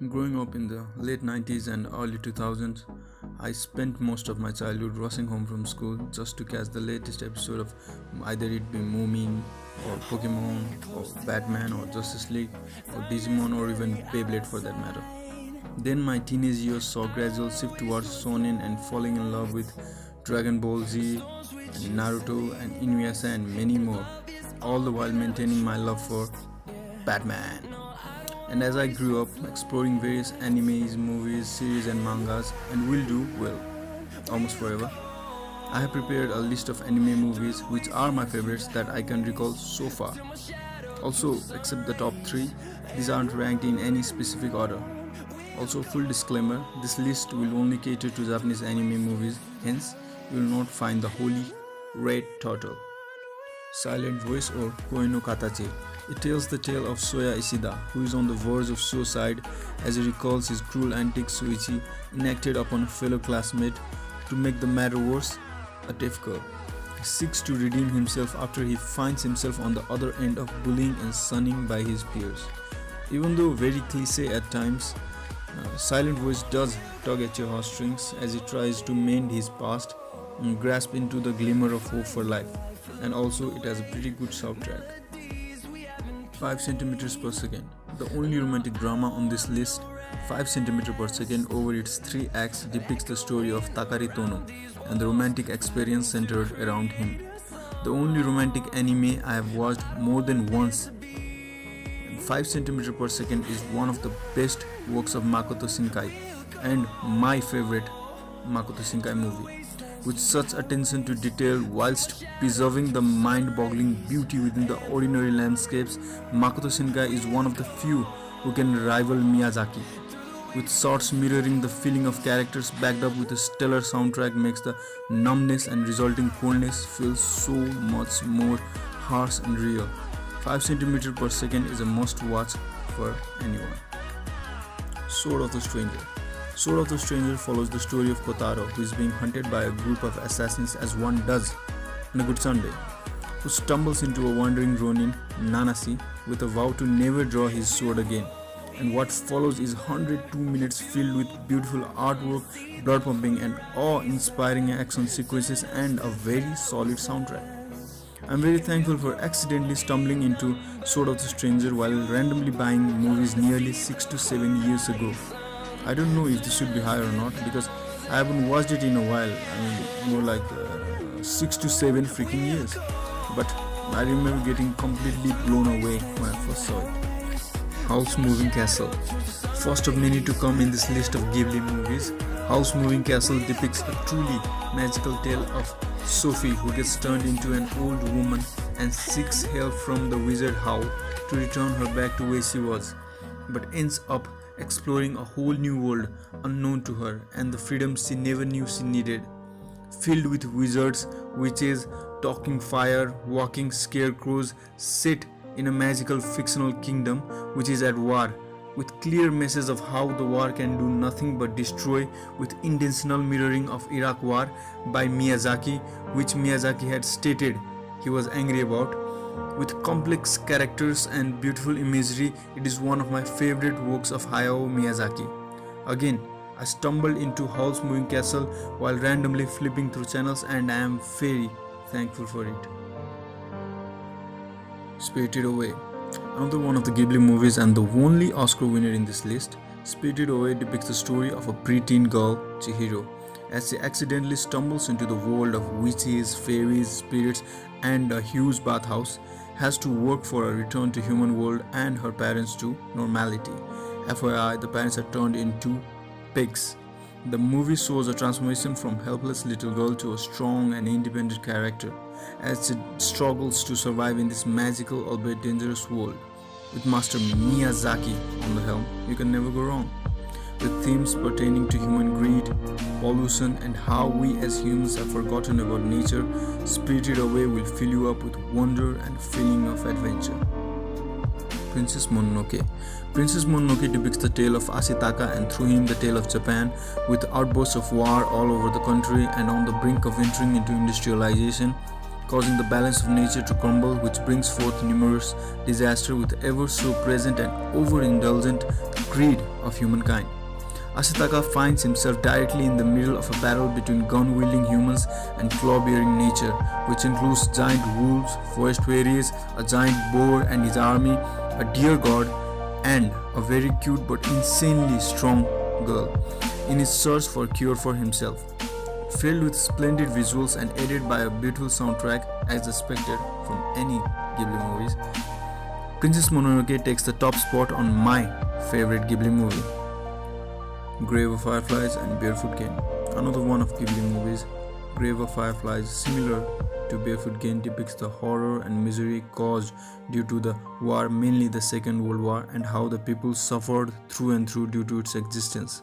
Growing up in the late 90s and early 2000s, I spent most of my childhood rushing home from school just to catch the latest episode of either it be Moomin or Pokemon or Batman or Justice League or Digimon or even Beyblade for that matter. Then my teenage years saw a gradual shift towards shonen and falling in love with Dragon Ball Z and Naruto and Inuyasha and many more, all the while maintaining my love for Batman. And as I grew up exploring various animes, movies, series and mangas, and will do well almost forever, I have prepared a list of anime movies which are my favorites that I can recall so far. Also, except the top 3, these aren't ranked in any specific order. Also, full disclaimer, this list will only cater to Japanese anime movies, hence you will not find the holy red turtle. Silent Voice or Koi no Katachi. It tells the tale of Soya Ishida, who is on the verge of suicide as he recalls his cruel antics which he enacted upon a fellow classmate. To make the matter worse, a deaf girl. He seeks to redeem himself after he finds himself on the other end of bullying and shunning by his peers. Even though very cliché at times, Silent Voice does tug at your heartstrings as he tries to mend his past and grasp into the glimmer of hope for life. And also it has a pretty good soundtrack. 5 centimeters per second. The only romantic drama on this list, 5 centimeters per second over its 3 acts depicts the story of Takari Tono and the romantic experience centered around him. The only romantic anime I have watched more than once. 5 centimeters per second is one of the best works of Makoto Shinkai and my favorite Makoto Shinkai movie. With such attention to detail whilst preserving the mind-boggling beauty within the ordinary landscapes, Makoto Shinkai is one of the few who can rival Miyazaki. With shots mirroring the feeling of characters backed up with a stellar soundtrack makes the numbness and resulting coldness feel so much more harsh and real. 5 centimeters per second is a must-watch for anyone. Sword of the Stranger. Sword of the Stranger follows the story of Kotaro, who is being hunted by a group of assassins as one does on a good Sunday, who stumbles into a wandering ronin, Nanasi, with a vow to never draw his sword again. And what follows is 102 minutes filled with beautiful artwork, blood pumping and awe-inspiring action sequences and a very solid soundtrack. I'm very thankful for accidentally stumbling into Sword of the Stranger while randomly buying movies nearly 6 to 7 years ago. I don't know if this should be higher or not because I haven't watched it in a while. I mean, more like 6 to 7 freaking years. But I remember getting completely blown away when I first saw it. Howl's Moving Castle. First of many to come in this list of Ghibli movies, Howl's Moving Castle depicts a truly magical tale of Sophie who gets turned into an old woman and seeks help from the wizard Howl to return her back to where she was, but ends up exploring a whole new world unknown to her and the freedom she never knew she needed. Filled with wizards, witches, talking fire, walking scarecrows, set in a magical fictional kingdom which is at war, with clear message of how the war can do nothing but destroy, with intentional mirroring of Iraq war by Miyazaki, which Miyazaki had stated he was angry about. With complex characters and beautiful imagery, it is one of my favorite works of Hayao Miyazaki. Again, I stumbled into Howl's Moving Castle while randomly flipping through channels and I am very thankful for it. Spirited Away. Another one of the Ghibli movies and the only Oscar winner in this list, Spirited Away depicts the story of a preteen girl, Chihiro, as she accidentally stumbles into the world of witches, fairies, spirits and a huge bathhouse, has to work for a return to human world and her parents to normality. FYI, the parents are turned into pigs. The movie shows a transformation from helpless little girl to a strong and independent character as she struggles to survive in this magical albeit dangerous world. With Master Miyazaki on the helm, you can never go wrong. With themes pertaining to human greed, pollution and how we as humans have forgotten about nature, Spirited Away will fill you up with wonder and feeling of adventure. Princess Mononoke. Princess Mononoke depicts the tale of Ashitaka and through him the tale of Japan, with outbursts of war all over the country and on the brink of entering into industrialization, causing the balance of nature to crumble, which brings forth numerous disasters with ever so present and overindulgent greed of humankind. Ashitaka finds himself directly in the middle of a battle between gun-wielding humans and claw-bearing nature, which includes giant wolves, forest fairies, a giant boar and his army, a deer god, and a very cute but insanely strong girl, in his search for a cure for himself. Filled with splendid visuals and aided by a beautiful soundtrack as expected from any Ghibli movies, Princess Mononoke takes the top spot on my favorite Ghibli movie. Grave of Fireflies and Barefoot Gen. Another one of Ghibli movies, Grave of Fireflies, similar to Barefoot Gen, depicts the horror and misery caused due to the war, mainly the Second World War, and how the people suffered through and through due to its existence.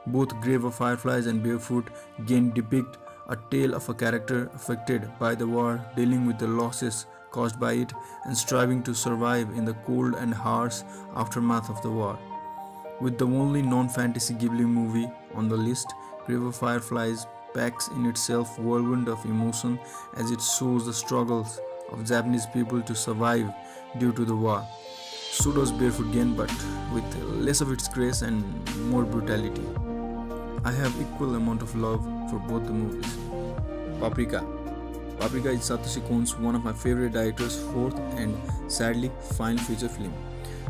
Both Grave of Fireflies and Barefoot Gen depict a tale of a character affected by the war, dealing with the losses caused by it and striving to survive in the cold and harsh aftermath of the war. With the only non-fantasy Ghibli movie on the list, Grave of Fireflies packs in itself a whirlwind of emotion as it shows the struggles of Japanese people to survive due to the war. So does Barefoot Gen, but with less of its grace and more brutality. I have equal amount of love for both the movies. Paprika. Paprika is Satoshi Kon's one of my favorite director's fourth and sadly final feature film,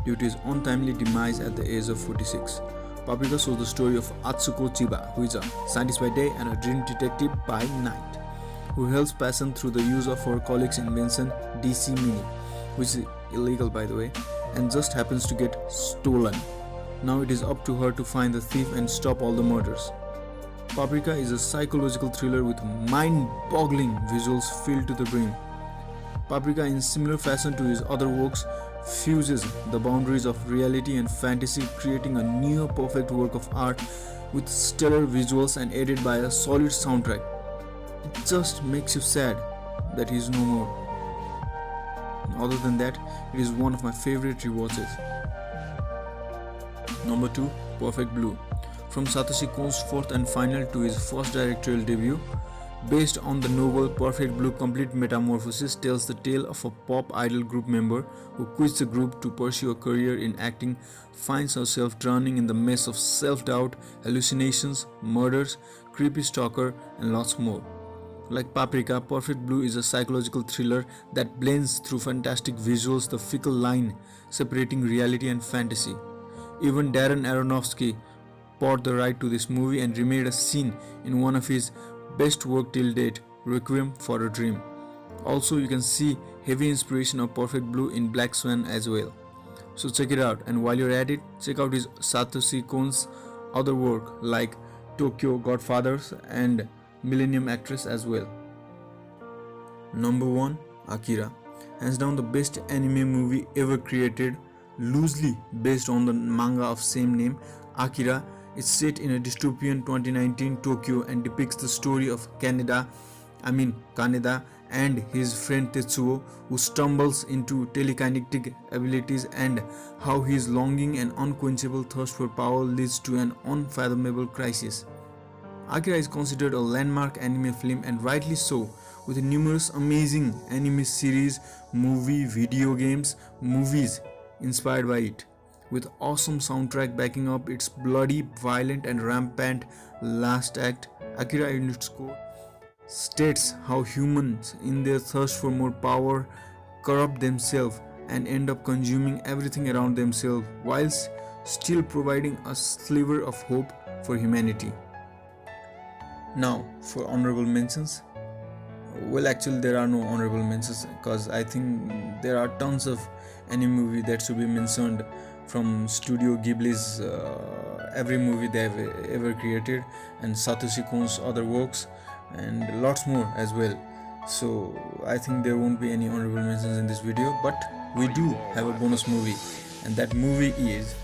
due to his untimely demise at the age of 46. Paprika shows the story of Atsuko Chiba, who is a scientist by day and a dream detective by night, who helps Passion through the use of her colleague's invention DC Mini, which is illegal by the way, and just happens to get stolen. Now it is up to her to find the thief and stop all the murders. Paprika is a psychological thriller with mind-boggling visuals filled to the brim. Paprika, in similar fashion to his other works, fuses the boundaries of reality and fantasy, creating a near-perfect work of art with stellar visuals and aided by a solid soundtrack. It just makes you sad that he is no more. Other than that, it is one of my favorite rewatches. Number 2. Perfect Blue. From Satoshi Kon's fourth and final to his first directorial debut, based on the novel Perfect Blue, Complete Metamorphosis tells the tale of a pop idol group member who quits the group to pursue a career in acting, finds herself drowning in the mess of self-doubt, hallucinations, murders, creepy stalker, and lots more. Like Paprika, Perfect Blue is a psychological thriller that blends through fantastic visuals the fickle line separating reality and fantasy. Even Darren Aronofsky bought the right to this movie and remade a scene in one of his best work till date, Requiem for a Dream. Also, you can see heavy inspiration of Perfect Blue in Black Swan as well. So check it out, and while you're at it, check out his Satoshi Kon's other work like Tokyo Godfathers and Millennium Actress as well. Number 1. Akira. Hands down the best anime movie ever created, loosely based on the manga of same name. Akira is set in a dystopian 2019 Tokyo and depicts the story of Kaneda and his friend Tetsuo, who stumbles into telekinetic abilities, and how his longing and unquenchable thirst for power leads to an unfathomable crisis. Akira is considered a landmark anime film, and rightly so, with numerous amazing anime series, video games, movies inspired by it, with awesome soundtrack backing up its bloody, violent and rampant last act. Akira in its core states how humans in their thirst for more power corrupt themselves and end up consuming everything around themselves whilst still providing a sliver of hope for humanity. Now for honorable mentions. Well, actually there are no honorable mentions because I think there are tons of anime movie that should be mentioned from Studio Ghibli's every movie they have ever created, and Satoshi Kon's other works, and lots more as well. So I think there won't be any honorable mentions in this video, but we do have a bonus movie, and that movie is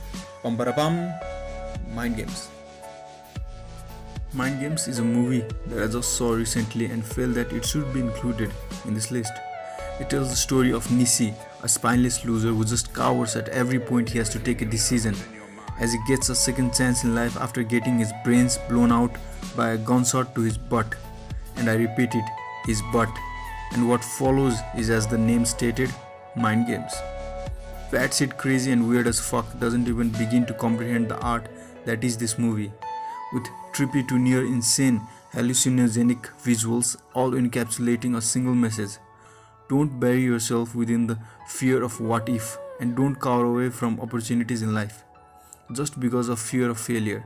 Mind Games. Mind Games is a movie that I just saw recently and felt that it should be included in this list. It tells the story of Nishi, a spineless loser who just cowers at every point he has to take a decision, as he gets a second chance in life after getting his brains blown out by a gunshot to his butt. And I repeat it, his butt. And what follows is, as the name stated, Mind Games. batshit crazy and weird as fuck, doesn't even begin to comprehend the art that is this movie. With trippy to near insane hallucinogenic visuals, all encapsulating a single message. Don't bury yourself within the fear of what if, and don't cower away from opportunities in life just because of fear of failure.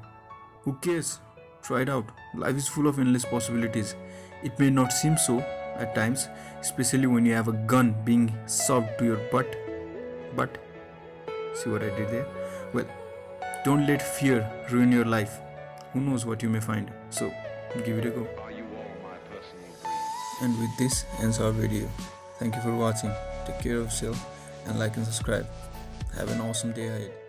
Who cares? Try it out. Life is full of endless possibilities. It may not seem so at times, especially when you have a gun being shoved to your butt. But, see what I did there? Well, don't let fear ruin your life. Who knows what you may find? So, give it a go. And with this ends our video. Thank you for watching. Take care of yourself and like and subscribe. Have an awesome day ahead.